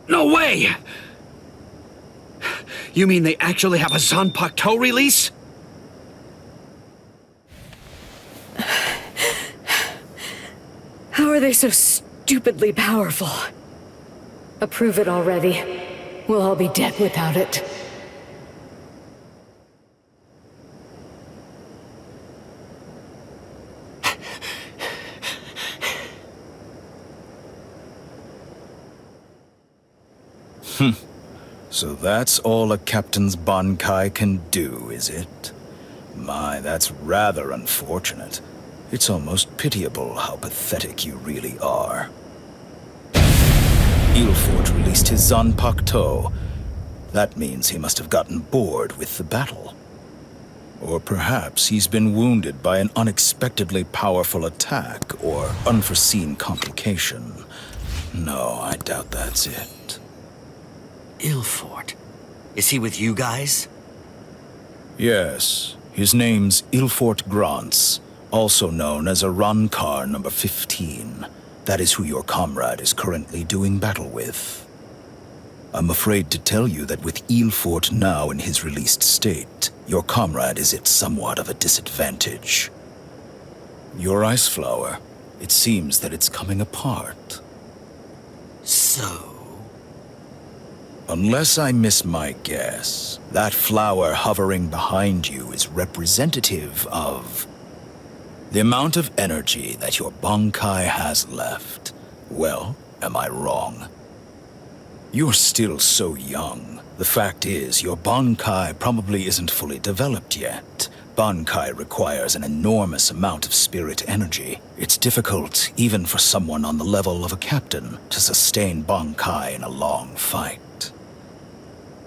No way! You mean they actually have a Zanpakuto release? How are they so stupidly powerful? Approve it already. We'll all be dead without it. So that's all a captain's Bankai can do, is it? My, that's rather unfortunate. It's almost pitiable how pathetic you really are. Ilfort released his Zanpakuto. That means he must have gotten bored with the battle. Or perhaps he's been wounded by an unexpectedly powerful attack or unforeseen complication. No, I doubt that's it. Ilfort? Is he with you guys? Yes, his name's Ilfort Grants, also known as Arrancar number 15. That is who your comrade is currently doing battle with. I'm afraid to tell you that with Ilfort now in his released state, your comrade is at somewhat of a disadvantage. Your ice flower, it seems that it's coming apart. So? Unless I miss my guess, that flower hovering behind you is representative of the amount of energy that your Bankai has left. Well, am I wrong? You're still so young. The fact is, your Bankai probably isn't fully developed yet. Bankai requires an enormous amount of spirit energy. It's difficult, even for someone on the level of a captain, to sustain Bankai in a long fight.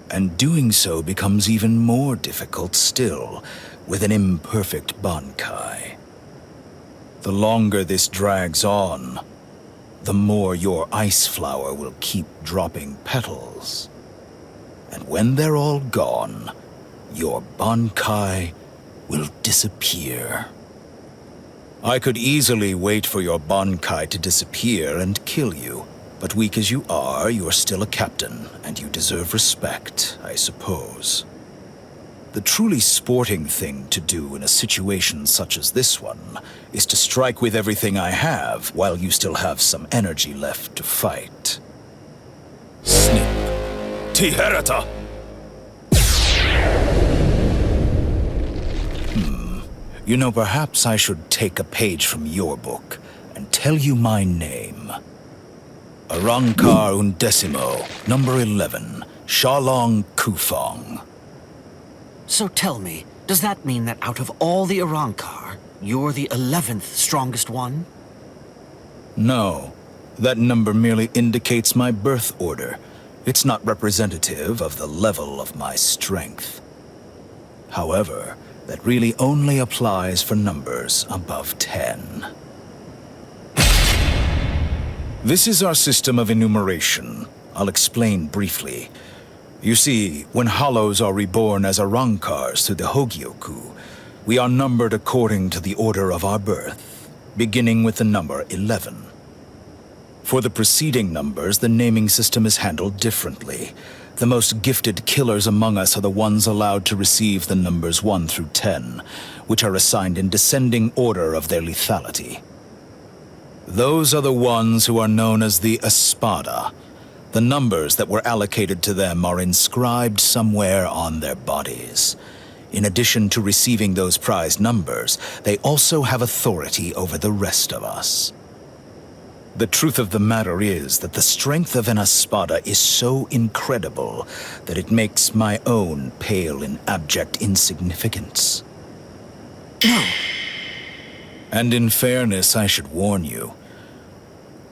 And doing so becomes even more difficult still, with an imperfect Bankai. The longer this drags on, the more your ice flower will keep dropping petals. And when they're all gone, your Bankai will disappear. I could easily wait for your Bankai to disappear and kill you, but weak as you are, you're still a captain, and you deserve respect, I suppose. The truly sporting thing to do in a situation such as this one is to strike with everything I have while you still have some energy left to fight. Snip. Tiherata! You know, perhaps I should take a page from your book and tell you my name. Arrancar Undecimo, number 11, Shalong Kufong. So tell me, does that mean that out of all the Arrancar, you're the 11th strongest one? No, that number merely indicates my birth order. It's not representative of the level of my strength. However, that really only applies for numbers above 10. This is our system of enumeration. I'll explain briefly. You see, when hollows are reborn as Arrancars through the Hogyoku, we are numbered according to the order of our birth, beginning with the number 11. For the preceding numbers, the naming system is handled differently. The most gifted killers among us are the ones allowed to receive the numbers 1 through 10, which are assigned in descending order of their lethality. Those are the ones who are known as the Espada. The numbers that were allocated to them are inscribed somewhere on their bodies. In addition to receiving those prized numbers, they also have authority over the rest of us. The truth of the matter is that the strength of an Espada is so incredible that it makes my own pale in abject insignificance. No. And in fairness, I should warn you.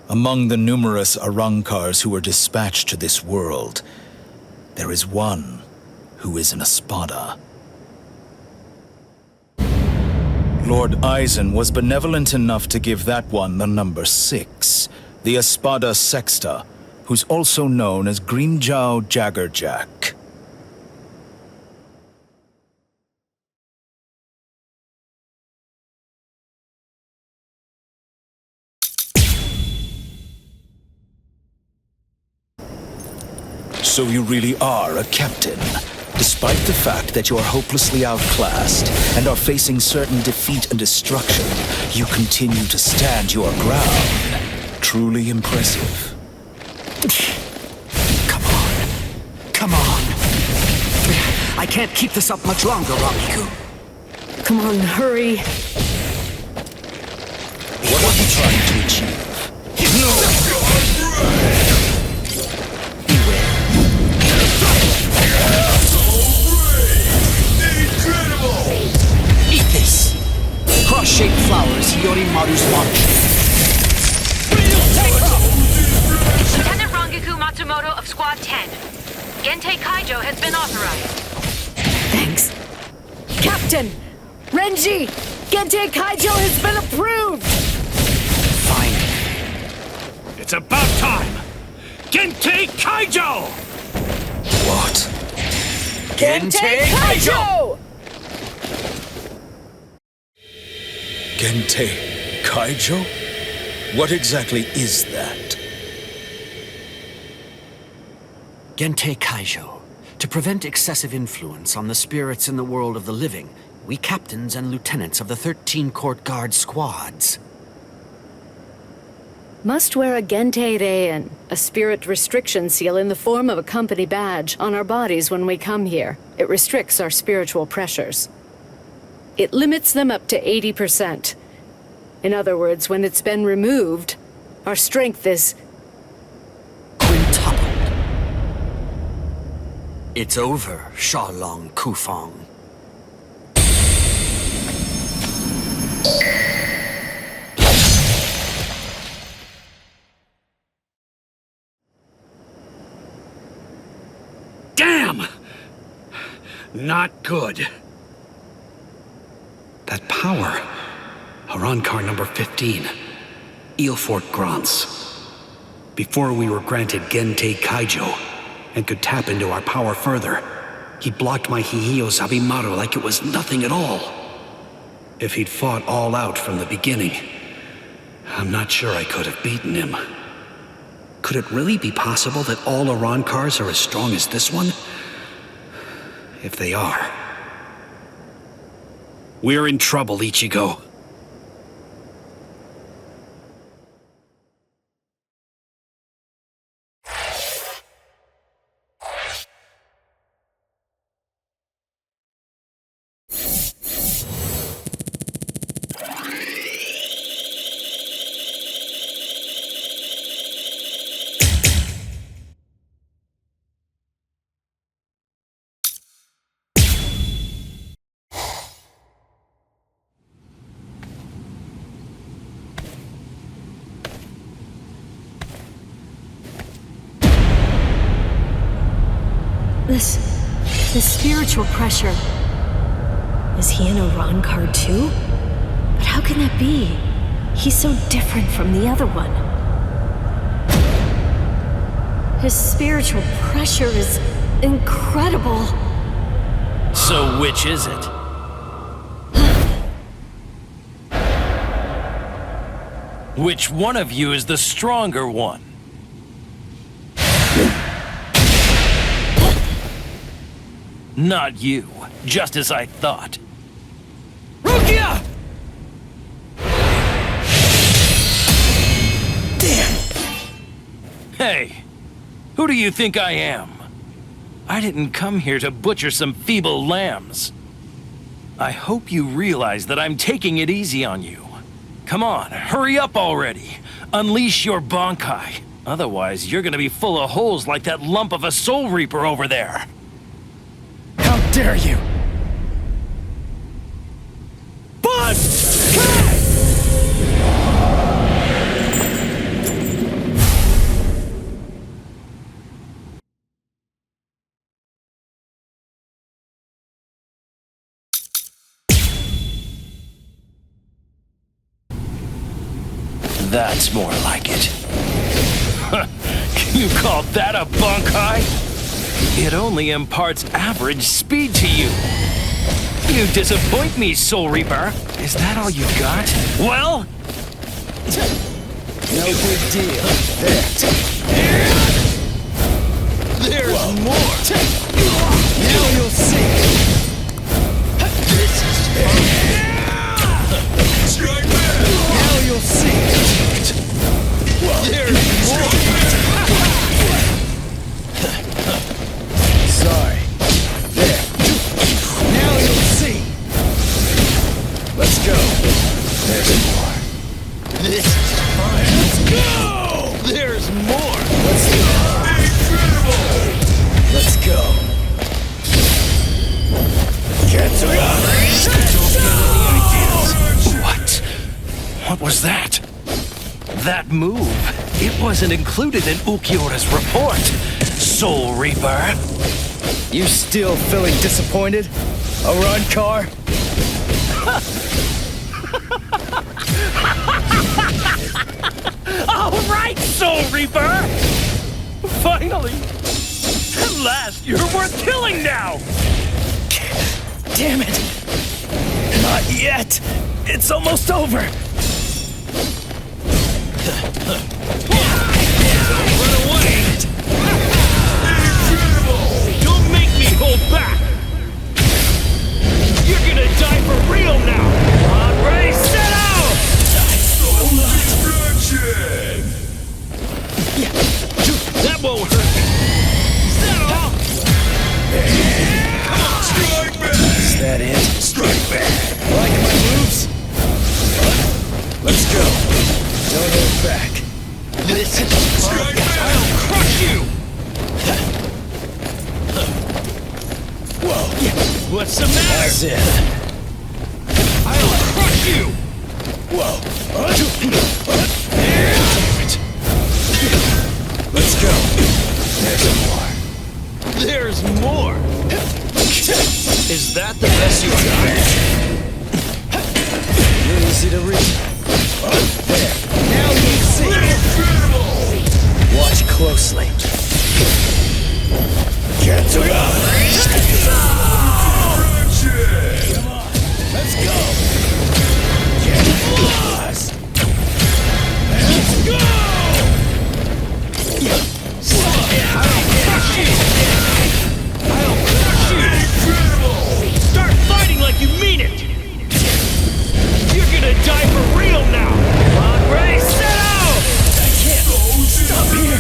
Among the numerous Arrancars who were dispatched to this world, there is one who is an Espada. Lord Eisen was benevolent enough to give that one the number 6, the Espada Sexta, who's also known as Greenjow Jaggerjack. So you really are a captain. Despite the fact that you are hopelessly outclassed and are facing certain defeat and destruction, you continue to stand your ground. Truly impressive. Come on. Come on. I can't keep this up much longer, Rakiku. Come on, hurry. What are you trying to achieve? Eat this! Cross-shaped flowers, Yorimaru's launch. Lieutenant Rangiku Matsumoto of Squad 10. Gentei Kaijo has been authorized. Thanks. Captain! Renji! Gentei Kaijo has been approved! Fine. It's about time! Gentei Kaijo! What? Gentei Kaijo! Gentei Kaijo? What exactly is that? Gentei Kaijo. To prevent excessive influence on the spirits in the world of the living, we captains and lieutenants of the 13 court guard squads Must wear a Gentei Reien, a spirit restriction seal in the form of a company badge, on our bodies when we come here. It restricts our spiritual pressures. It limits them up to 80%. In other words, when it's been removed, our strength is... quintupled. It's over, Shalong Kufong. Damn! Not good. That power. Arrancar number 15. Eelfort Grants. Before we were granted Gentei Kaijo and could tap into our power further, he blocked my Hihio Sabimaru like it was nothing at all. If he'd fought all out from the beginning, I'm not sure I could have beaten him. Could it really be possible that all Arrancars are as strong as this one? If they are, we're in trouble, Ichigo. This spiritual pressure. Is he an Arrancar too? But how can that be? He's so different from the other one. His spiritual pressure is incredible. So which is it? Which one of you is the stronger one? Not you, just as I thought. Rukia! Damn! Hey, who do you think I am? I didn't come here to butcher some feeble lambs. I hope you realize that I'm taking it easy on you. Come on, hurry up already. Unleash your Bankai. Otherwise, you're gonna be full of holes like that lump of a Soul Reaper over there. How dare you! Bud! That's more like it. Can you call that a Bankai? It only imparts average speed to you. You disappoint me, Soul Reaper. Is that all you got? Well? No big deal. There's more! Now you'll see! This is fun! Now you'll see! There's more! Sorry. There. Now you'll see! Let's go. There's more. This is fun! Let's go! There's more! Let's go! Incredible! Let's go! What? What was that? That move, it wasn't included in Ukiura's report. Soul Reaper. You still feeling disappointed, Arrancar? All right, Soul Reaper! Finally! At last, you're worth killing now! Damn it! Not yet! It's almost over! Don't run away! Don't make me hold back! You're gonna die for real now! On, ready, set out! That won't hurt me! Is that all? Come on! Strike back! Is that it? Strike back! Like my moves? Let's go. Don't hold back. This is Strike back! I'll crush you! Whoa. What's the matter? That's it. I'll crush you! Whoa. Damn it. Let's go. There's more. There's more! Is that the best you got? You're easy to read. There. Now you see. Watch closely. Get to go. Come on. Let's go. Get lost. Let's go. I'll crush you! Start fighting like you mean it! You're gonna die for real now! On, ready, set out! I can't stop here.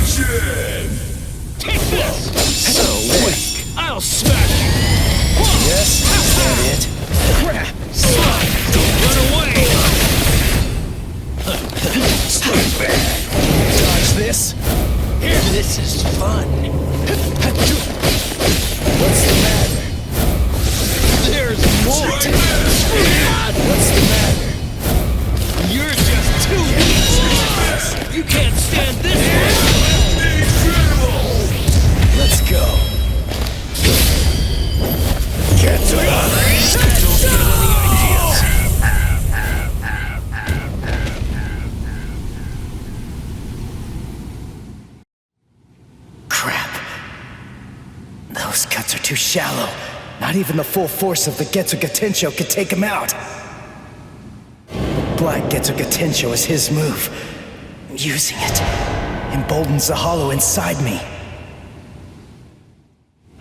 Take this! So weak! I'll smash you! Whoa. Yes, is that it? Crap! Slide! Don't run away! Strike back. Dodge this. Here, this is fun! What's the matter? There's more! What's the matter? You're just too weak! You can't stand this one! Let's go. Get to Don't get any ideas! Crap. Those cuts are too shallow. Not even the full force of the Getsuga Tensho could take him out. Black Getsuga Tensho is his move. Using it emboldens the hollow inside me.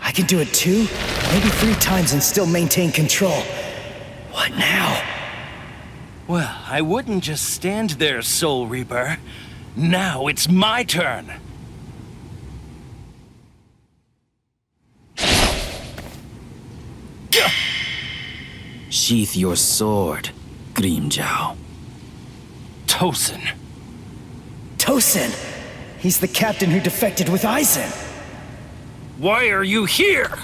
I can do it 2, maybe 3 times and still maintain control. What now? Well, I wouldn't just stand there, Soul Reaper. Now it's my turn. Sheath your sword, Grimmjow. Tosin. Tosin! He's the captain who defected with Aizen. Why are you here?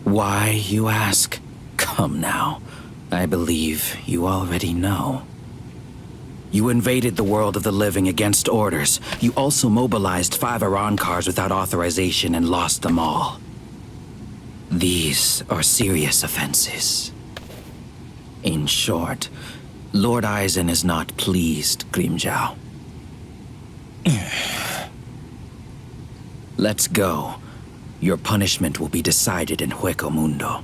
Why, you ask? Come now. I believe you already know. You invaded the world of the living against orders. You also mobilized 5 Arrancars without authorization and lost them all. These are serious offenses. In short, Lord Aizen is not pleased, Grimmjow. Let's go. Your punishment will be decided in Hueco Mundo.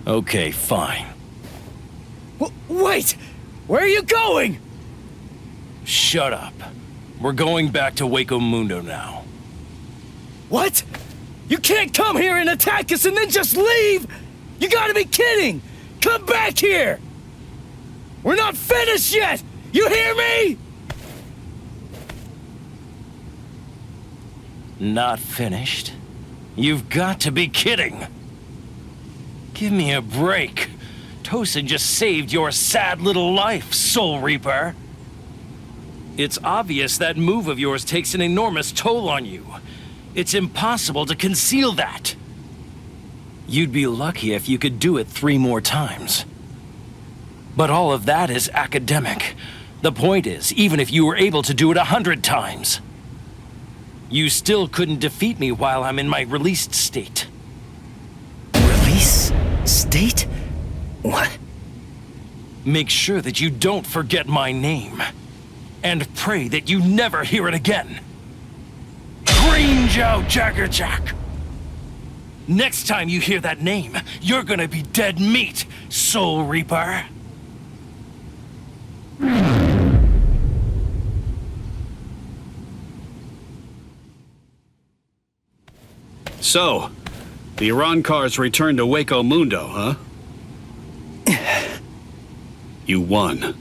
Okay, fine. Wait! Where are you going? Shut up. We're going back to Waco Mundo now. What? You can't come here and attack us and then just leave! You gotta be kidding! Come back here! We're not finished yet! You hear me? Not finished? You've got to be kidding! Give me a break. Tosa just saved your sad little life, Soul Reaper. It's obvious that move of yours takes an enormous toll on you. It's impossible to conceal that. You'd be lucky if you could do it 3 more times. But all of that is academic. The point is, even if you were able to do it 100 times, you still couldn't defeat me while I'm in my released state. Release? State? What? Make sure that you don't forget my name. And pray that you never hear it again. Green Joe Jaggerjack! Next time you hear that name, you're gonna be dead meat, Soul Reaper. So, the Arrancar's returned to Waco Mundo, huh? You won.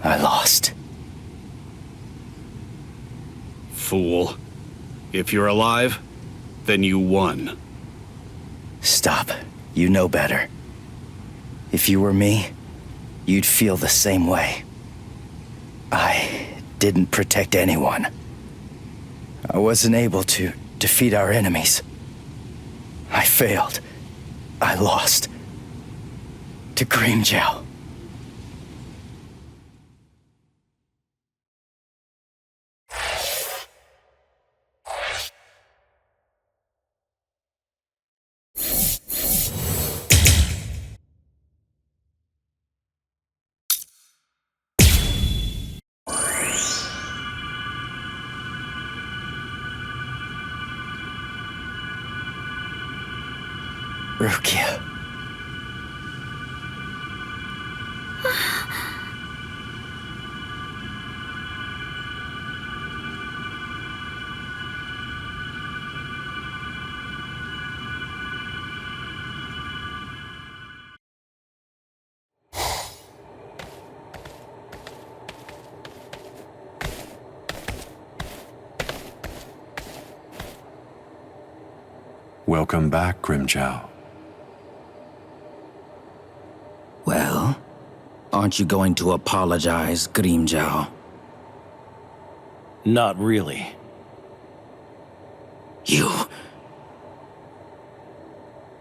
I lost. Fool. If you're alive, then you won. Stop. You know better. If you were me, you'd feel the same way. I didn't protect anyone. I wasn't able to defeat our enemies. I failed. I lost. To Grimmjow. Rukia. Welcome back, Grimmjow. Well, aren't you going to apologize, Grimmjow? Not really. You...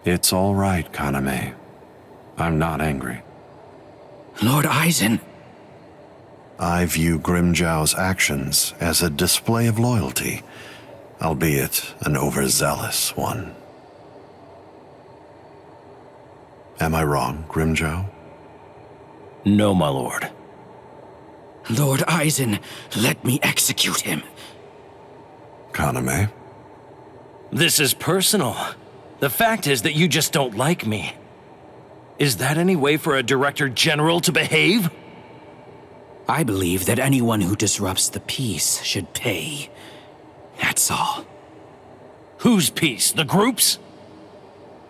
It's all right, Kaname. I'm not angry. Lord Aizen. I view Grimmjow's actions as a display of loyalty, albeit an overzealous one. Am I wrong, Grimmjow? No, my lord. Lord Aizen, let me execute him. Kaname? This is personal. The fact is that you just don't like me. Is that any way for a Director General to behave? I believe that anyone who disrupts the peace should pay. That's all. Whose peace? The group's?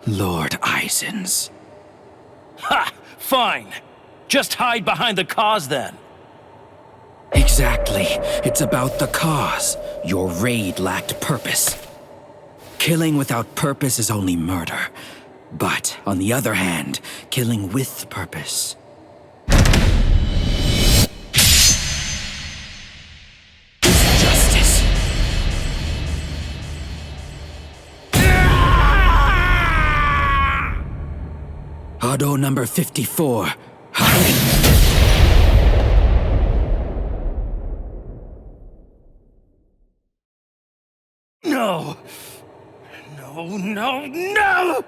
Lord Aizen's. Ha! Fine. Just hide behind the cause then. Exactly. It's about the cause. Your raid lacked purpose. Killing without purpose is only murder. But, on the other hand, killing with purpose is justice. Hado number 54. No! No, no, no!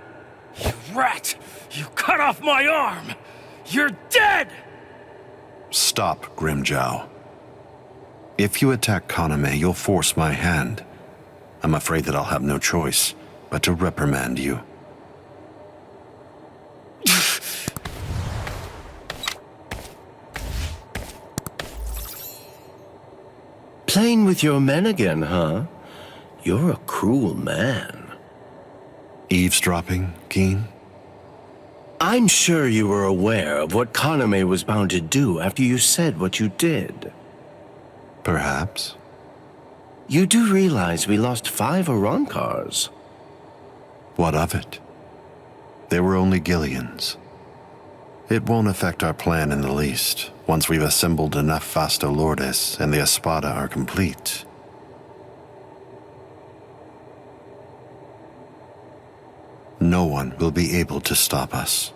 You rat! You cut off my arm! You're dead! Stop, Grimmjow. If you attack Kaname, you'll force my hand. I'm afraid that I'll have no choice but to reprimand you. Playing with your men again, huh? You're a cruel man. Eavesdropping, Keen? I'm sure you were aware of what Kaname was bound to do after you said what you did. Perhaps. You do realize we lost 5 Arrancars. What of it? They were only Gillians. It won't affect our plan in the least, once we've assembled enough Fasto Lourdes and the Espada are complete. No one will be able to stop us.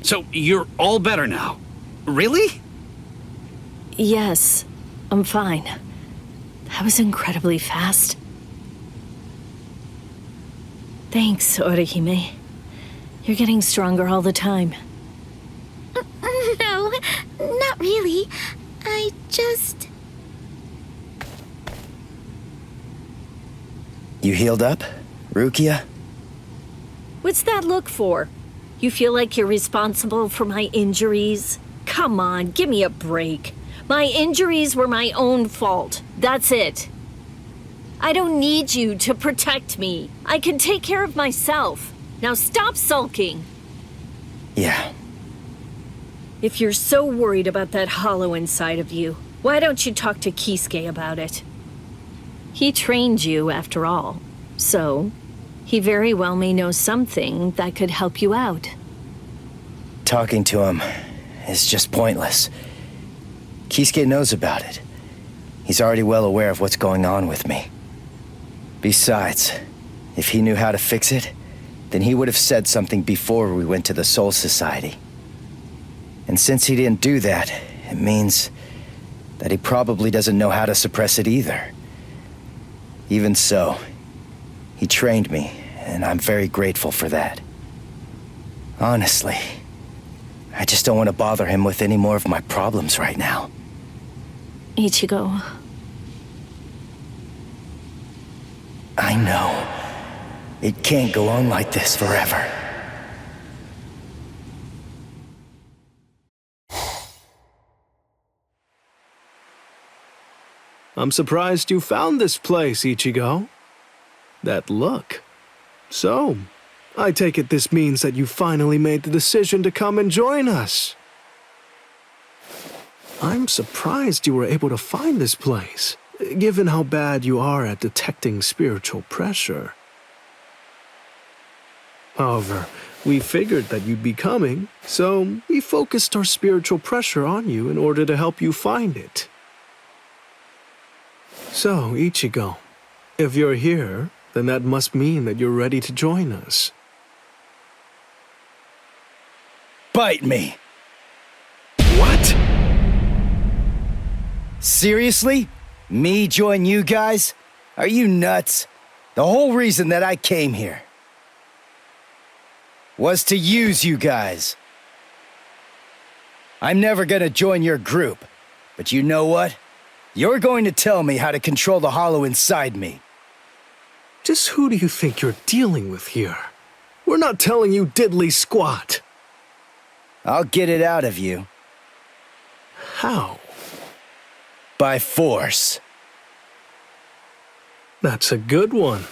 So you're all better now? Really? Yes, I'm fine. That was incredibly fast. Thanks, Orihime. You're getting stronger all the time. No, not really. I just... You healed up, Rukia? What's that look for? You feel like you're responsible for my injuries? Come on, give me a break. My injuries were my own fault. That's it. I don't need you to protect me. I can take care of myself. Now stop sulking. Yeah. If you're so worried about that hollow inside of you, why don't you talk to Kisuke about it? He trained you, after all. So, he very well may know something that could help you out. Talking to him is just pointless. Kisuke knows about it. He's already well aware of what's going on with me. Besides, if he knew how to fix it, then he would have said something before we went to the Soul Society. And since he didn't do that, it means that he probably doesn't know how to suppress it either. Even so, he trained me, and I'm very grateful for that. Honestly, I just don't want to bother him with any more of my problems right now. Ichigo. I know. It can't go on like this forever. I'm surprised you found this place, Ichigo. That look. So, I take it this means that you finally made the decision to come and join us. I'm surprised you were able to find this place, given how bad you are at detecting spiritual pressure. However, we figured that you'd be coming, so we focused our spiritual pressure on you in order to help you find it. So, Ichigo, if you're here, then that must mean that you're ready to join us. Bite me! What? Seriously? Me join you guys? Are you nuts? The whole reason that I came here was to use you guys. I'm never gonna join your group, but you know what? You're going to tell me how to control the hollow inside me. Just who do you think you're dealing with here? We're not telling you diddly squat. I'll get it out of you. How? By force. That's a good one.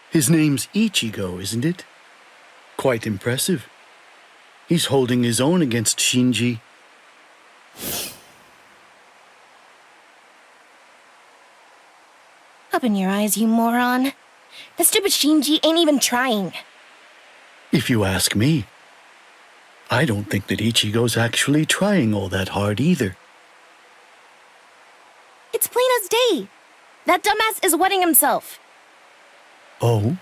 His name's Ichigo, isn't it? Quite impressive. He's holding his own against Shinji. Open your eyes, you moron. The stupid Shinji ain't even trying. If you ask me, I don't think that Ichigo's actually trying all that hard either. It's plain as day. That dumbass is wetting himself. Oh?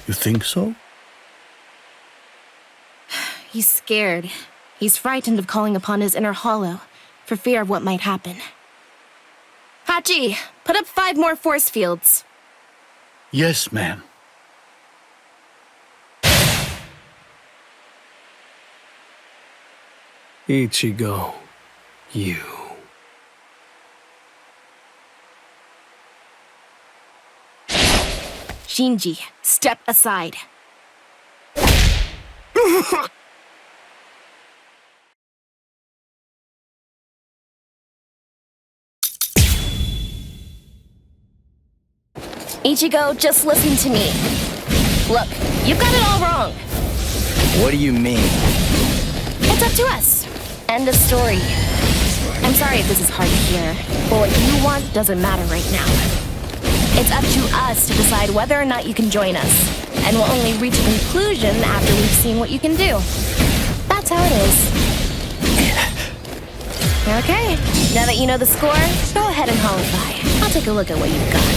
You think so? He's scared. He's frightened of calling upon his inner hollow, for fear of what might happen. Hachi, put up 5 more force fields. Yes, ma'am. Ichigo, you. Shinji, step aside. Ichigo, just listen to me. Look, you've got it all wrong. What do you mean? It's up to us. End of story. I'm sorry if this is hard to hear, but what you want doesn't matter right now. It's up to us to decide whether or not you can join us, and we'll only reach a conclusion after we've seen what you can do. That's how it is. Okay, now that you know the score, go ahead and holify. I'll take a look at what you've got.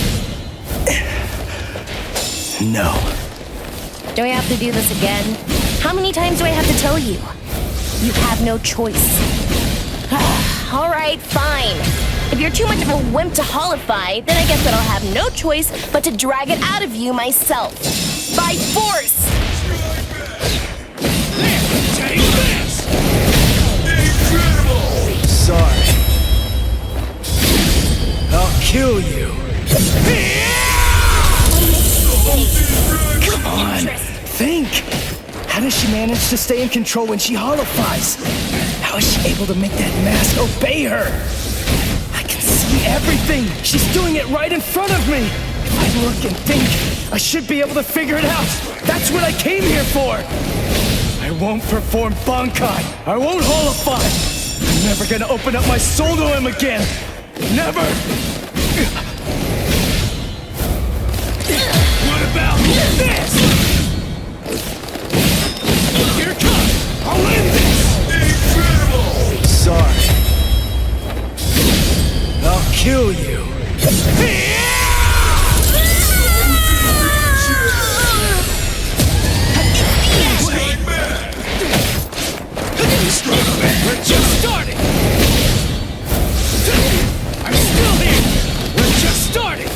No. Do we have to do this again? How many times do I have to tell you? You have no choice. All right, fine. If you're too much of a wimp to holify, then I guess that I'll have no choice but to drag it out of you myself. By force! Take this! Incredible! Sorry. I'll kill you. Come on, think! How does she manage to stay in control when she holifies? How is she able to make that mask obey her? I can see everything! She's doing it right in front of me! If I look and think, I should be able to figure it out! That's what I came here for! I won't perform Bankai! I won't holify! I'm never gonna open up my soul to him again! Never! What about this? Here it comes! I'll end this! Incredible! Sorry. I'll kill you. We're just starting! I'm still here! We're just starting!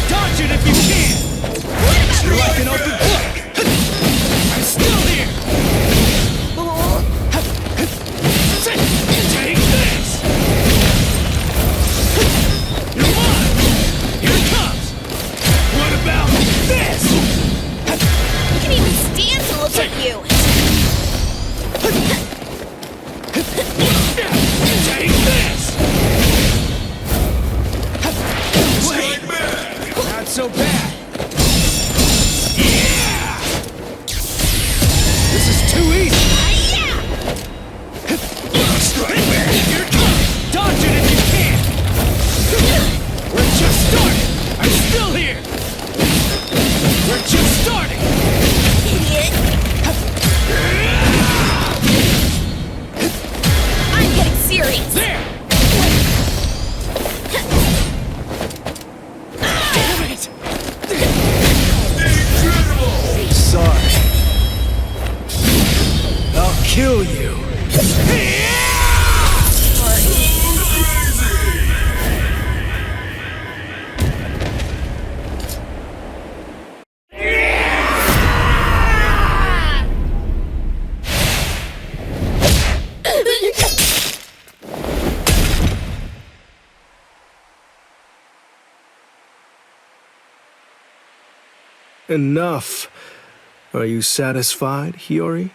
Dodge it if you can! You're like an open book! I'm still here! Take this! Come on! Here it comes! What about this? I can't even stand to look at you! Take this! Not so bad. Yeah! This is too easy. Here it comes! Dodge it if you can! We're just starting! I'm still here! We're just starting! Idiot! I'm getting serious! There! Damn it! Incredible! Sorry. I'll kill you. Enough. Are you satisfied, Hiyori?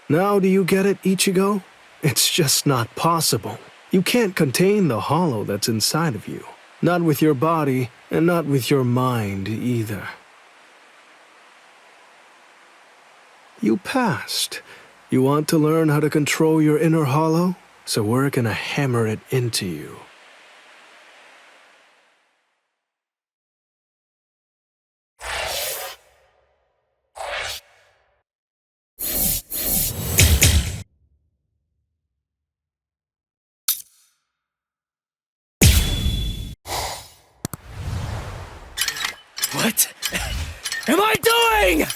Now do you get it, Ichigo? It's just not possible. You can't contain the hollow that's inside of you. Not with your body, and not with your mind either. You passed. You want to learn how to control your inner hollow? So we're gonna hammer it into you. What am I doing?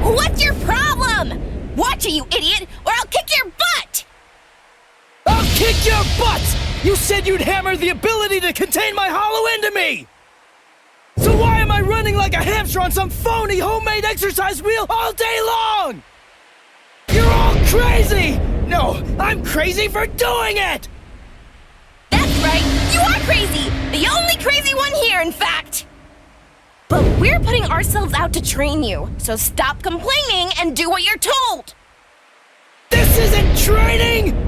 What's your problem? Watch it, you idiot, or I'll kick your butt! You said you'd hammer the ability to contain my hollow into me! So why am I running like a hamster on some phony homemade exercise wheel all day long? You're all crazy! No, I'm crazy for doing it! That's right, you are crazy! The only crazy one here, in fact! But we're putting ourselves out to train you, so stop complaining and do what you're told! This isn't training!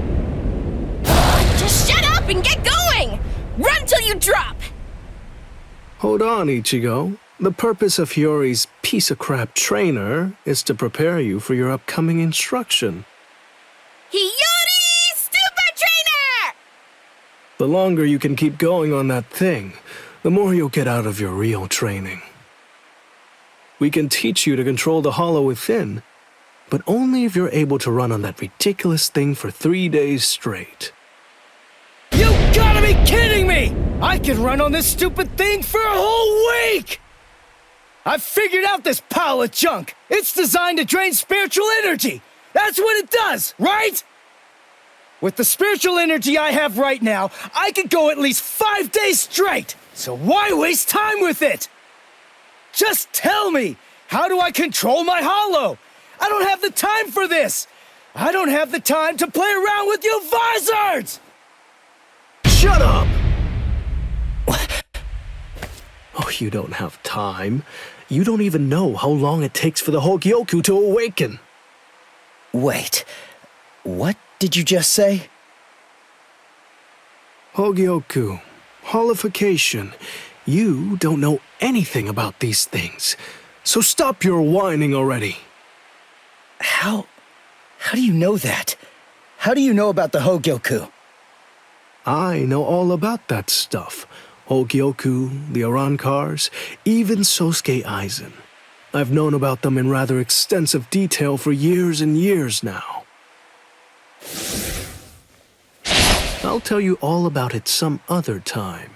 Just shut up and get going! Run till you drop! Hold on, Ichigo. The purpose of Hiyori's piece of crap trainer is to prepare you for your upcoming instruction. Hiyori, stupid trainer! The longer you can keep going on that thing, the more you'll get out of your real training. We can teach you to control the hollow within, but only if you're able to run on that ridiculous thing for 3 days straight. You gotta be kidding me! I can run on this stupid thing for a whole week! I've figured out this pile of junk! It's designed to drain spiritual energy! That's what it does, right? With the spiritual energy I have right now, I could go at least 5 days straight! So why waste time with it? Just tell me, how do I control my hollow? I don't have the time for this! I don't have the time to play around with you visors! Shut up! Oh, you don't have time. You don't even know how long it takes for the Hogyoku to awaken. Wait, what did you just say? Hogyoku, holification. You don't know anything about these things, so stop your whining already. How do you know that? How do you know about the Hogyoku? I know all about that stuff. Hogyoku, the Arrancars, even Sosuke Aizen. I've known about them in rather extensive detail for years and years now. I'll tell you all about it some other time.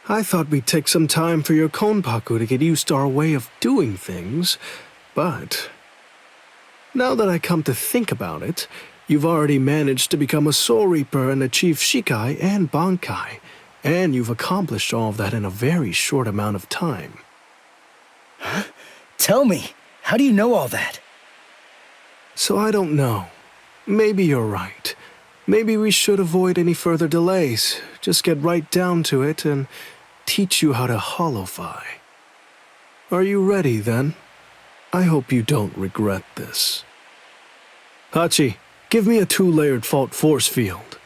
I thought we'd take some time for your Konpaku to get used to our way of doing things, but now that I come to think about it, you've already managed to become a Soul Reaper and achieve Shikai and Bankai, and you've accomplished all of that in a very short amount of time. Huh? Tell me, how do you know all that? So I don't know. Maybe you're right. Maybe we should avoid any further delays. Just get right down to it and teach you how to holofy. Are you ready, then? I hope you don't regret this. Hachi, give me a 2-layered fault force field.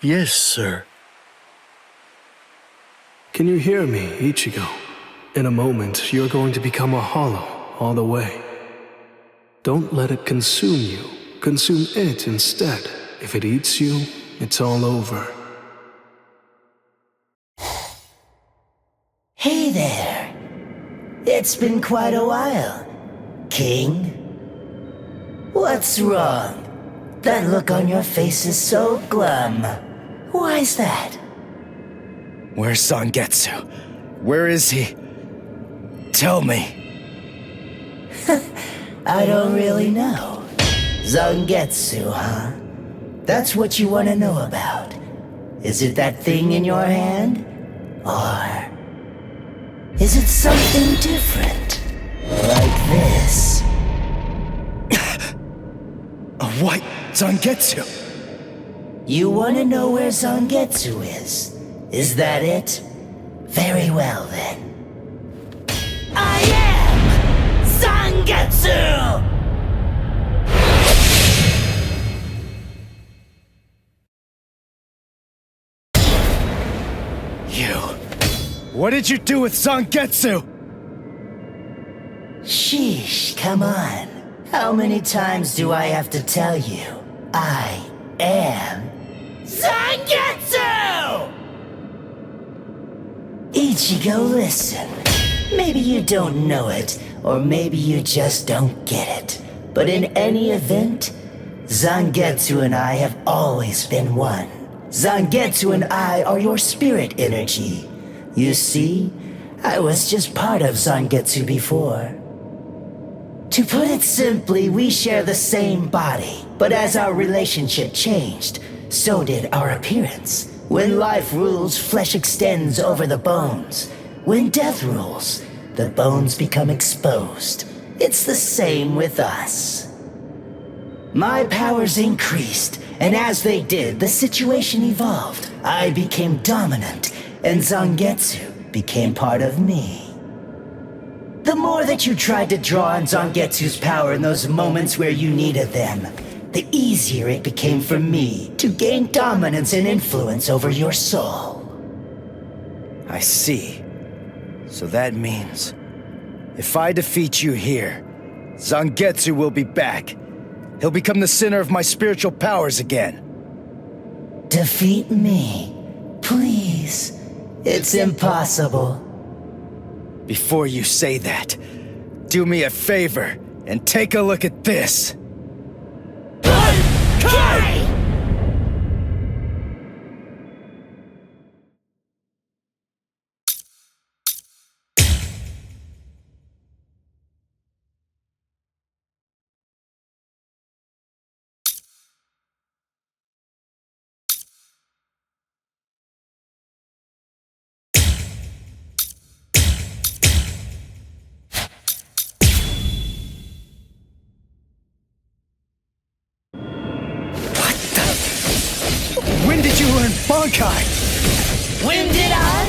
Yes, sir. Can you hear me, Ichigo? In a moment, you're going to become a hollow all the way. Don't let it consume you. Consume it instead. If it eats you, it's all over. Hey there. It's been quite a while, King. What's wrong? That look on your face is so glum. Why's that? Where's Zangetsu? Where is he? Tell me. I don't really know. Zangetsu, huh? That's what you want to know about. Is it that thing in your hand? Or is it something different? Like this? A white Zangetsu? You want to know where Zangetsu is? Is that it? Very well then. I am Zangetsu! You. What did you do with Zangetsu? Sheesh, come on. How many times do I have to tell you? I am Zangetsu! Ichigo, listen. Maybe you don't know it, or maybe you just don't get it. But in any event, Zangetsu and I have always been one. Zangetsu and I are your spirit energy. You see, I was just part of Zangetsu before. To put it simply, we share the same body, but as our relationship changed, so did our appearance. When life rules, flesh extends over the bones. When death rules, the bones become exposed. It's the same with us. My powers increased, and as they did, the situation evolved. I became dominant, and Zangetsu became part of me. The more that you tried to draw on Zangetsu's power in those moments where you needed them, the easier it became for me to gain dominance and influence over your soul. I see. So that means, if I defeat you here, Zangetsu will be back. He'll become the center of my spiritual powers again. Defeat me, please. It's impossible. Before you say that, do me a favor and take a look at this. Bankai! When did you learn Bankai? When did I?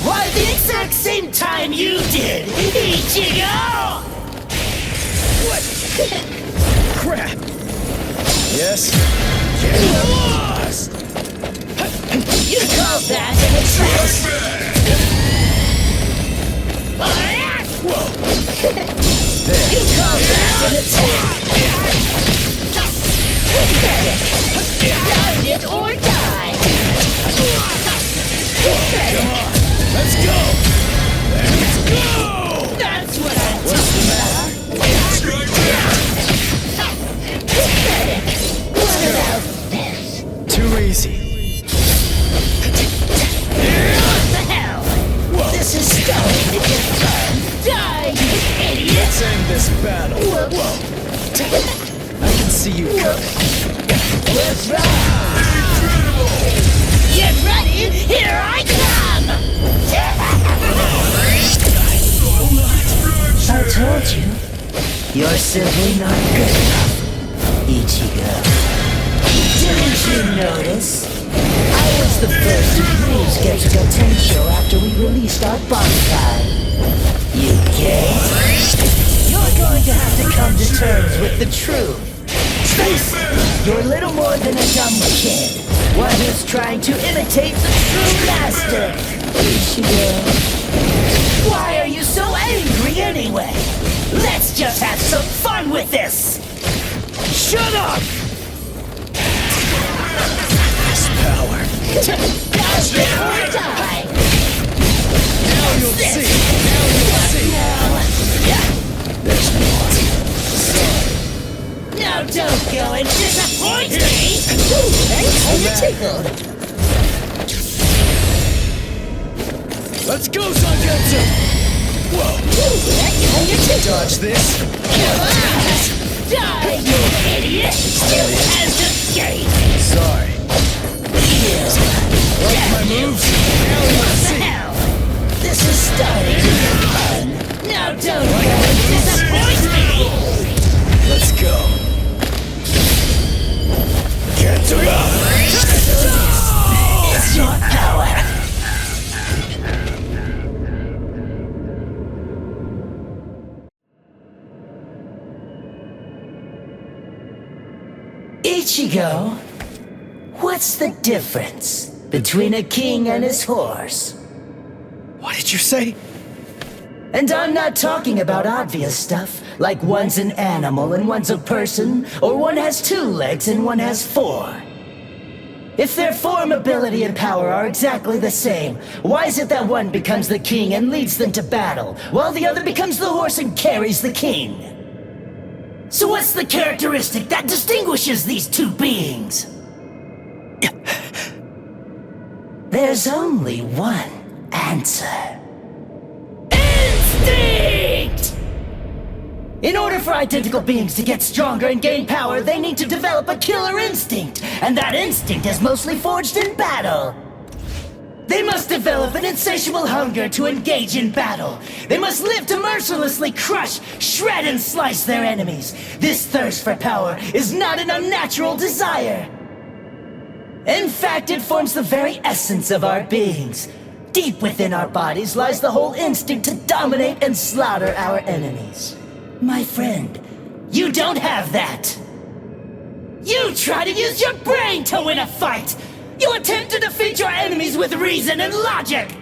Why, the exact same time you did, Ichigo! What? Crap! Yes? Get lost! You call that an attack? Whoa! You call that an attack? Done it or die! Come on, let's go! Let's go! That's what I'm talking about! What about this? Too easy. What the hell? Whoa. This is starting to get fun! Die, you idiot! Let's end this battle. Whoa! I can see you coming. Let's ride! Get ready! Here I come! I told you, you're simply not good enough, Ichigo. Didn't you notice? I was the first to use Get's potential after we released our Bankai. You get? You're going to have to come to terms with the truth. Face it, you're little more than a dumb kid. One who's trying to imitate the true master. Ichigo. Why are you so angry anyway? Let's just have some fun with this! Shut up! This power. Die! Now you'll see! Now you'll see! There's more. Sorry. Now don't go and disappoint me! Ooh, thanks for the tickle. Let's go, Zangetsu! Whoa! Ooh, that's how you tickle. Dodge this! Come on! Die, you idiot! You has escaped! Sorry. Like my moves? Now you'll see! Hell? This is starting to get fun! Now don't go and disappoint me! Let's go. Get to go! It's your power! Ichigo, what's the difference between a king and his horse? What did you say? And I'm not talking about obvious stuff, like one's an animal and one's a person, or one has 2 legs and one has 4. If their form, ability, and power are exactly the same, why is it that one becomes the king and leads them to battle, while the other becomes the horse and carries the king? So what's the characteristic that distinguishes these 2 beings? There's only one answer. Instinct! In order for identical beings to get stronger and gain power, they need to develop a killer instinct, and that instinct is mostly forged in battle. They must develop an insatiable hunger to engage in battle. They must live to mercilessly crush, shred, and slice their enemies. This thirst for power is not an unnatural desire. In fact, it forms the very essence of our beings. Deep within our bodies lies the whole instinct to dominate and slaughter our enemies. My friend, you don't have that. You try to use your brain to win a fight. You attempt to defeat your enemies with reason and logic.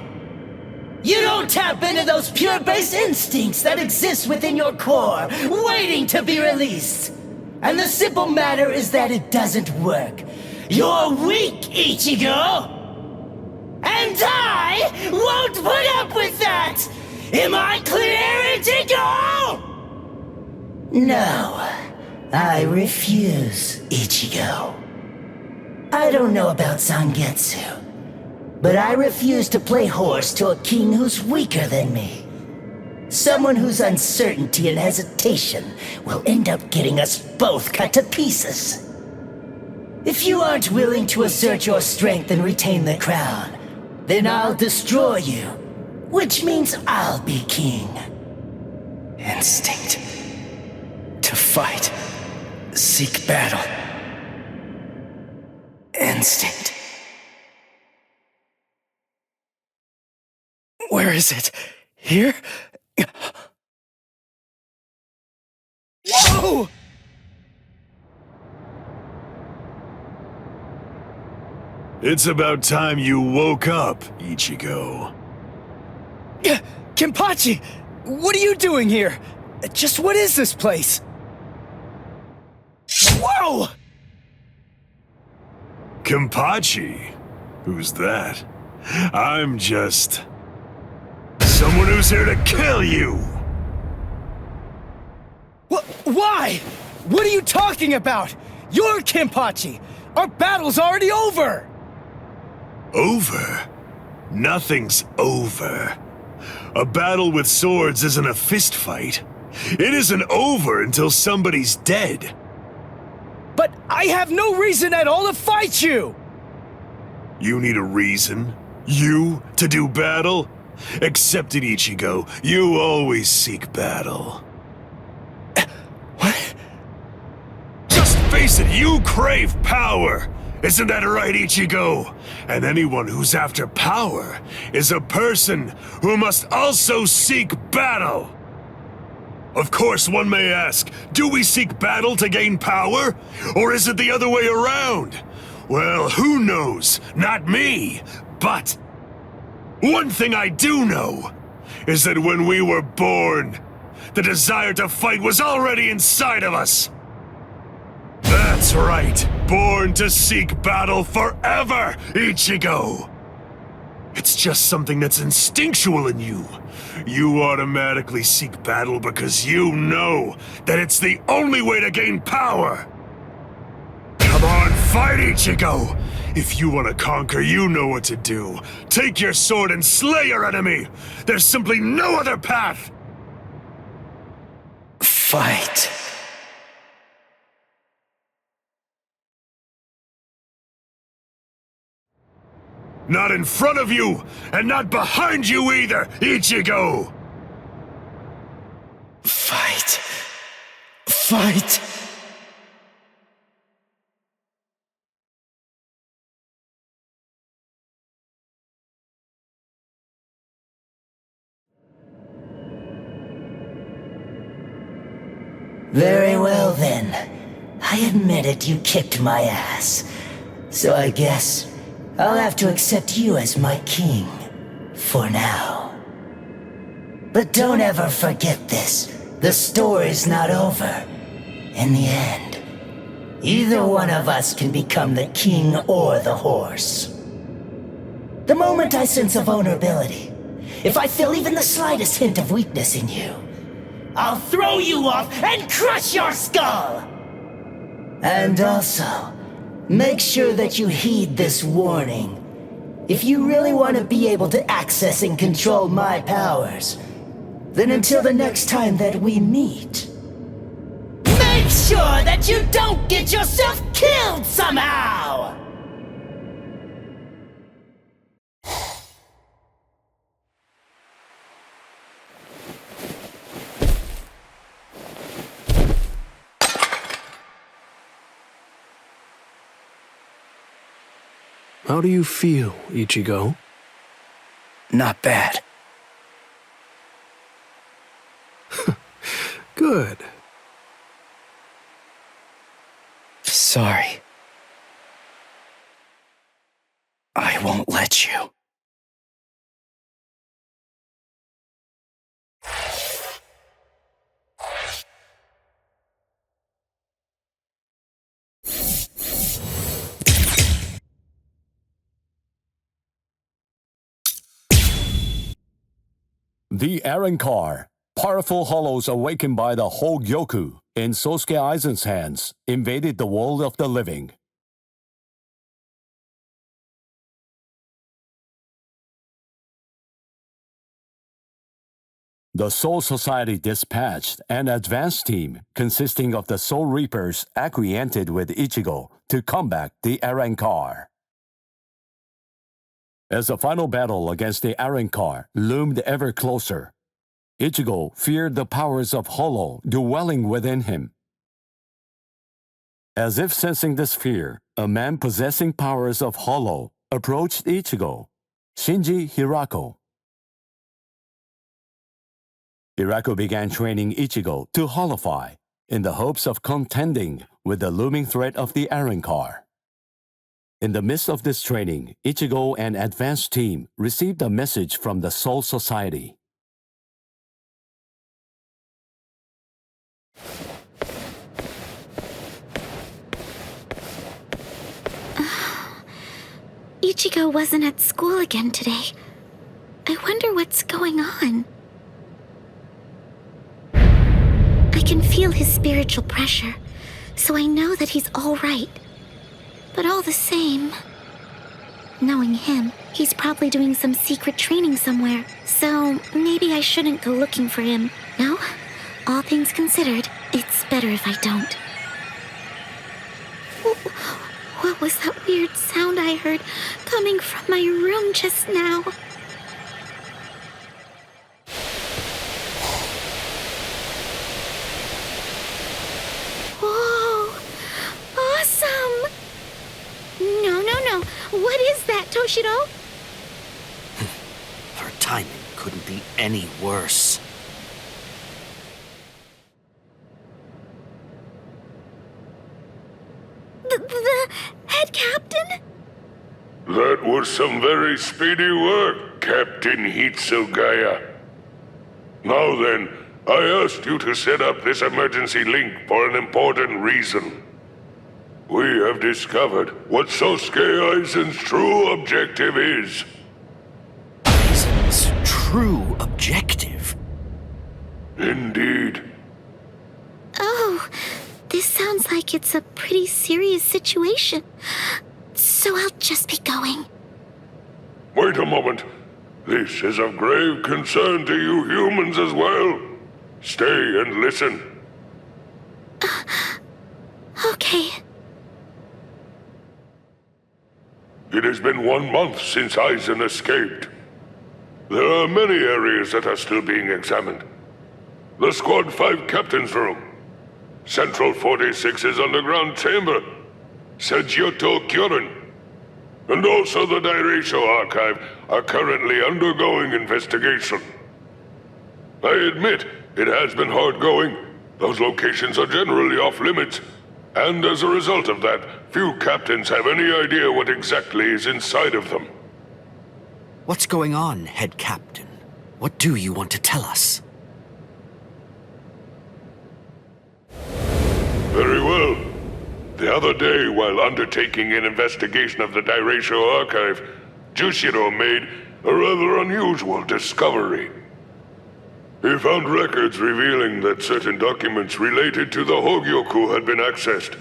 You don't tap into those pure base instincts that exist within your core, waiting to be released. And the simple matter is that it doesn't work. You're weak, Ichigo! And I won't put up with that! Am I clear, Ichigo? No, I refuse, Ichigo. I don't know about Zangetsu, but I refuse to play horse to a king who's weaker than me. Someone whose uncertainty and hesitation will end up getting us both cut to pieces. If you aren't willing to assert your strength and retain the crown, then I'll destroy you, which means I'll be king. Instinct. To fight. Seek battle. Instinct. Where is it? Here? Whoa! It's about time you woke up, Ichigo. Kenpachi! What are you doing here? Just what is this place? Whoa! Kenpachi? Who's that? I'm just... someone who's here to kill you! Why? What are you talking about? You're Kenpachi! Our battle's already over! Over? Nothing's over. A battle with swords isn't a fist fight. It isn't over until somebody's dead. But I have no reason at all to fight you! You need a reason? You to do battle? Accept it, Ichigo. You always seek battle. What? Just face it, you crave power! Isn't that right, Ichigo? And anyone who's after power is a person who must also seek battle. Of course, one may ask, do we seek battle to gain power? Or is it the other way around? Well, who knows? Not me. But one thing I do know is that when we were born, the desire to fight was already inside of us. That's right. Born to seek battle forever, Ichigo. It's just something that's instinctual in you. You automatically seek battle because you know that it's the only way to gain power. Come on, fight, Ichigo! If you want to conquer, you know what to do. Take your sword and slay your enemy! There's simply no other path! Fight. Not in front of you, and not behind you either, Ichigo! Fight. Fight. Very well then. I admit it, you kicked my ass. So I guess I'll have to accept you as my king. For now. But don't ever forget this. The story's not over. In the end, either one of us can become the king or the horse. The moment I sense a vulnerability, if I feel even the slightest hint of weakness in you, I'll throw you off and crush your skull! And also, make sure that you heed this warning. If you really want to be able to access and control my powers, then until the next time that we meet, sure that you don't get yourself killed somehow! How do you feel, Ichigo? Not bad. Good. Sorry. I won't let you. The Arrancar, powerful hollows awakened by the Hogyoku in Sosuke Aizen's hands, invaded the world of the living. The Soul Society dispatched an advance team consisting of the Soul Reapers acquainted with Ichigo to combat the Arrancar. As the final battle against the Arrancar loomed ever closer, Ichigo feared the powers of Hollow dwelling within him. As if sensing this fear, a man possessing powers of Hollow approached Ichigo, Shinji Hirako. Hirako began training Ichigo to hollowify in the hopes of contending with the looming threat of the Arrancar. In the midst of this training, Ichigo and advance team received a message from the Soul Society. Ichigo wasn't at school again today. I wonder what's going on. I can feel his spiritual pressure, so I know that he's all right. But all the same, knowing him, he's probably doing some secret training somewhere, so maybe I shouldn't go looking for him. No? All things considered, it's better if I don't. What was that weird sound I heard coming from my room just now? Whoa! Awesome! No. What is that, Toshiro? Her timing couldn't be any worse. The head captain? That was some very speedy work, Captain Hitsugaya. Now then, I asked you to set up this emergency link for an important reason. We have discovered what Sosuke Aizen's true objective is. Aizen's true objective? Indeed. Oh, this sounds like it's a pretty serious situation. So I'll just be going. Wait a moment. This is of grave concern to you humans as well. Stay and listen. Okay. It has been 1 month since Aizen escaped. There are many areas that are still being examined. The Squad 5 Captain's Room, Central 46's underground chamber, Seijyoto Kyorin, and also the Dairaisho Archive are currently undergoing investigation. I admit, it has been hard going. Those locations are generally off limits, and as a result of that, few captains have any idea what exactly is inside of them. What's going on, Head Captain? What do you want to tell us? Very well. The other day, while undertaking an investigation of the Dairaisho Archive, Jushiro made a rather unusual discovery. He found records revealing that certain documents related to the Hogyoku had been accessed.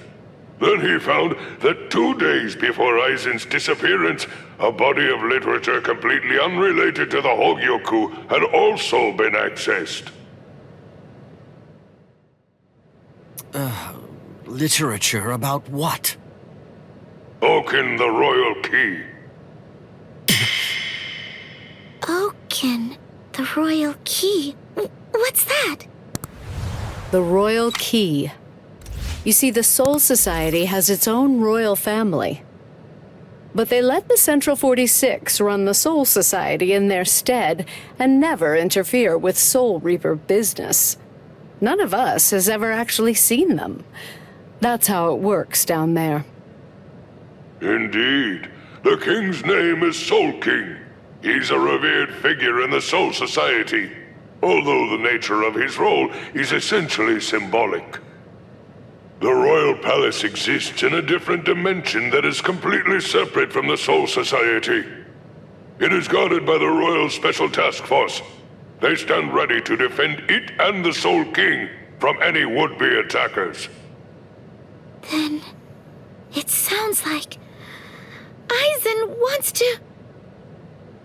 Then he found that 2 days before Aizen's disappearance, a body of literature completely unrelated to the Hogyoku had also been accessed. Literature about what? Oaken, the royal key. Oaken, the royal key. What's that? The royal key. You see, the Soul Society has its own royal family. But they let the Central 46 run the Soul Society in their stead and never interfere with Soul Reaper business. None of us has ever actually seen them. That's how it works down there. Indeed. The king's name is Soul King. He's a revered figure in the Soul Society, although the nature of his role is essentially symbolic. The Royal Palace exists in a different dimension that is completely separate from the Soul Society. It is guarded by the Royal Special Task Force. They stand ready to defend it and the Soul King from any would-be attackers. Then, it sounds like Aizen wants to...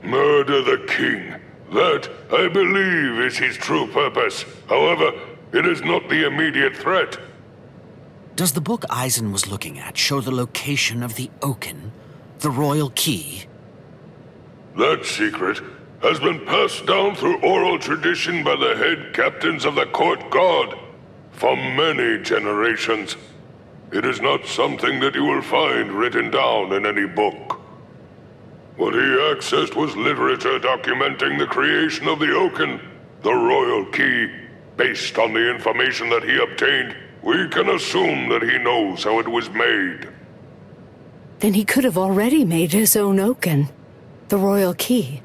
Murder the king. That, I believe, is his true purpose. However, it is not the immediate threat. Does the book Aizen was looking at show the location of the Oaken, the royal key? That secret has been passed down through oral tradition by the head captains of the court guard for many generations. It is not something that you will find written down in any book. What he accessed was literature documenting the creation of the Oaken, the royal key. Based on the information that he obtained, we can assume that he knows how it was made. Then he could have already made his own Oaken, the royal key.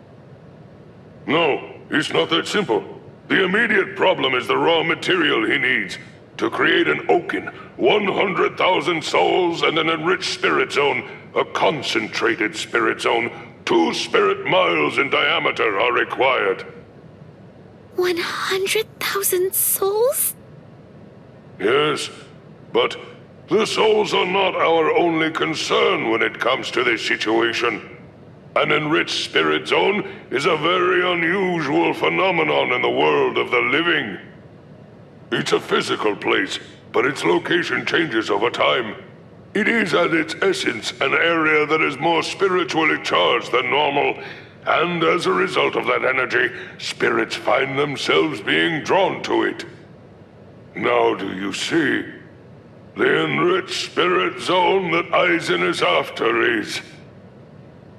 No, it's not that simple. The immediate problem is the raw material he needs. To create an Oaken, 100,000 souls and an enriched spirit zone, a concentrated spirit zone, 2 spirit miles in diameter are required. 100,000 souls? Yes, but the souls are not our only concern when it comes to this situation. An enriched spirit zone is a very unusual phenomenon in the world of the living. It's a physical place, but its location changes over time. It is at its essence an area that is more spiritually charged than normal, and as a result of that energy, spirits find themselves being drawn to it. Now do you see? The enriched spirit zone that Aizen is after is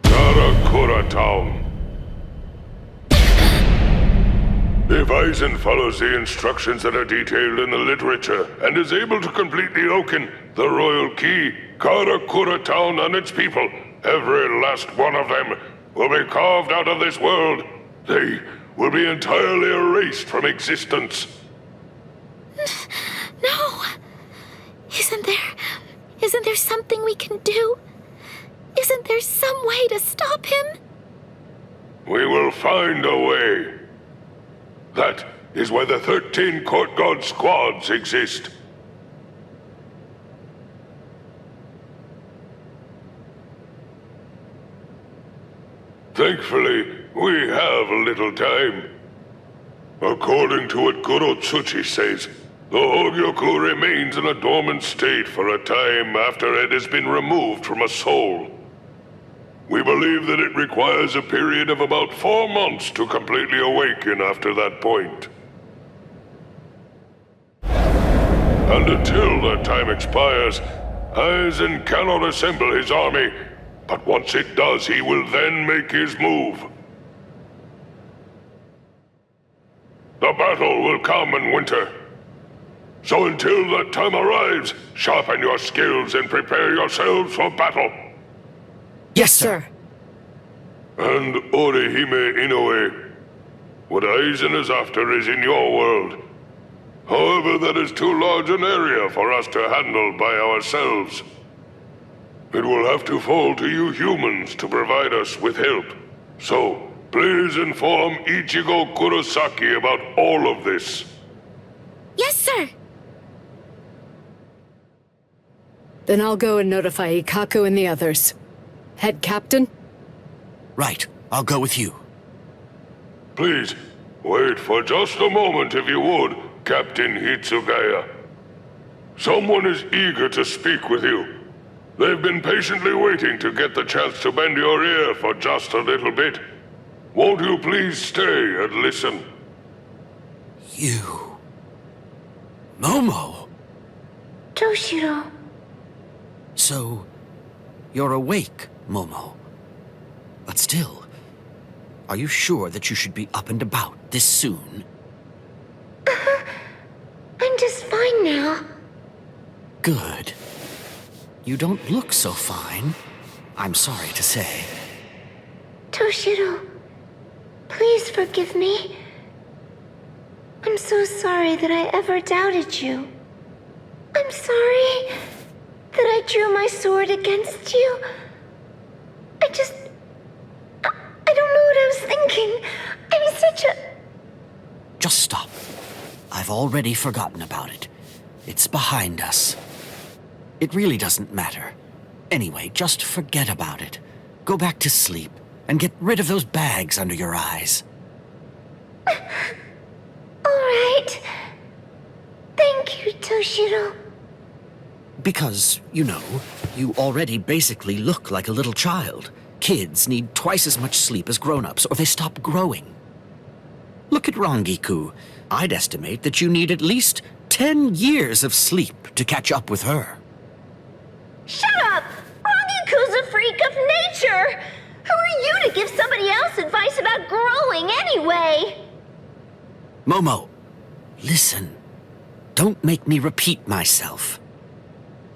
Karakura Town. If Aizen follows the instructions that are detailed in the literature and is able to complete the Oaken, the royal key, Karakura Town and its people, every last one of them, will be carved out of this world. They will be entirely erased from existence. No! Isn't there something we can do? Isn't there some way to stop him? We will find a way. That is why the 13 Court Guard squads exist. Thankfully, we have a little time. According to what Kurotsuchi says, the Hogyoku remains in a dormant state for a time after it has been removed from a soul. We believe that it requires a period of about 4 months to completely awaken after that point. And until that time expires, Aizen cannot assemble his army, but once it does, he will then make his move. The battle will come in winter. So until that time arrives, sharpen your skills and prepare yourselves for battle. Yes, sir. And Orihime Inoue, what Aizen is after is in your world. However, that is too large an area for us to handle by ourselves. It will have to fall to you humans to provide us with help. So, please inform Ichigo Kurosaki about all of this. Yes, sir! Then I'll go and notify Ikaku and the others. Head Captain? Right, I'll go with you. Please, wait for just a moment if you would, Captain Hitsugaya. Someone is eager to speak with you. They've been patiently waiting to get the chance to bend your ear for just a little bit. Won't you please stay and listen? You... Momo! Toshiro. So, you're awake, Momo. But still, are you sure that you should be up and about this soon? I'm just fine now. Good. You don't look so fine, I'm sorry to say. Toshiro, please forgive me. I'm so sorry that I ever doubted you. I'm sorry that I drew my sword against you. I don't know what I was thinking. I'm such a... Just stop. I've already forgotten about it. It's behind us. It really doesn't matter. Anyway, just forget about it. Go back to sleep and get rid of those bags under your eyes. All right. Thank you, Toshiro. Because, you know, you already basically look like a little child. Kids need twice as much sleep as grown-ups, or they stop growing. Look at Rangiku. I'd estimate that you need at least 10 years of sleep to catch up with her. Shut up! Rangiku's a freak of nature! Who are you to give somebody else advice about growing anyway? Momo, listen. Don't make me repeat myself.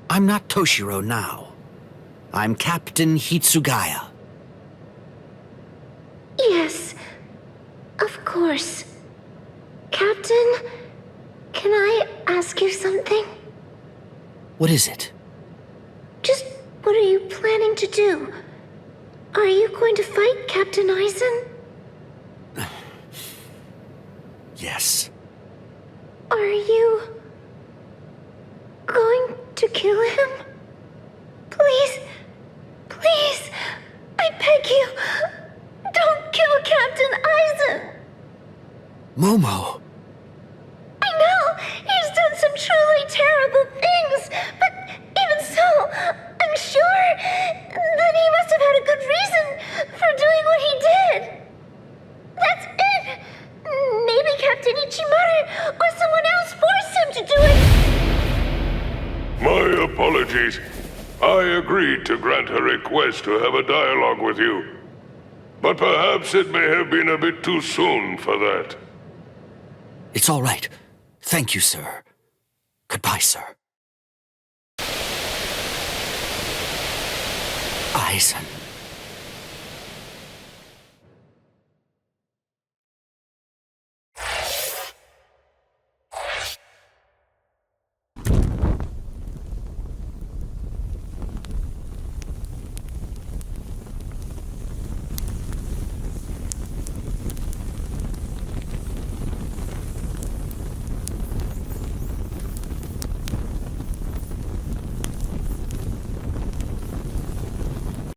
I'm not Toshiro now. I'm Captain Hitsugaya. Yes, of course. Captain, can I ask you something? What is it? Just what are you planning to do? Are you going to fight Captain Eisen? Yes. Are you going to kill him? Please, please, I beg you, don't kill Captain Eisen. Momo! I know, he's done some truly terrible things, but even so, I'm sure that he must have had a good reason for doing what he did. That's it. Maybe Captain Ichimaru or someone else forced him to do it. My apologies. I agreed to grant her request to have a dialogue with you. But perhaps it may have been a bit too soon for that. It's all right. Thank you, sir. Goodbye, sir. Eisen.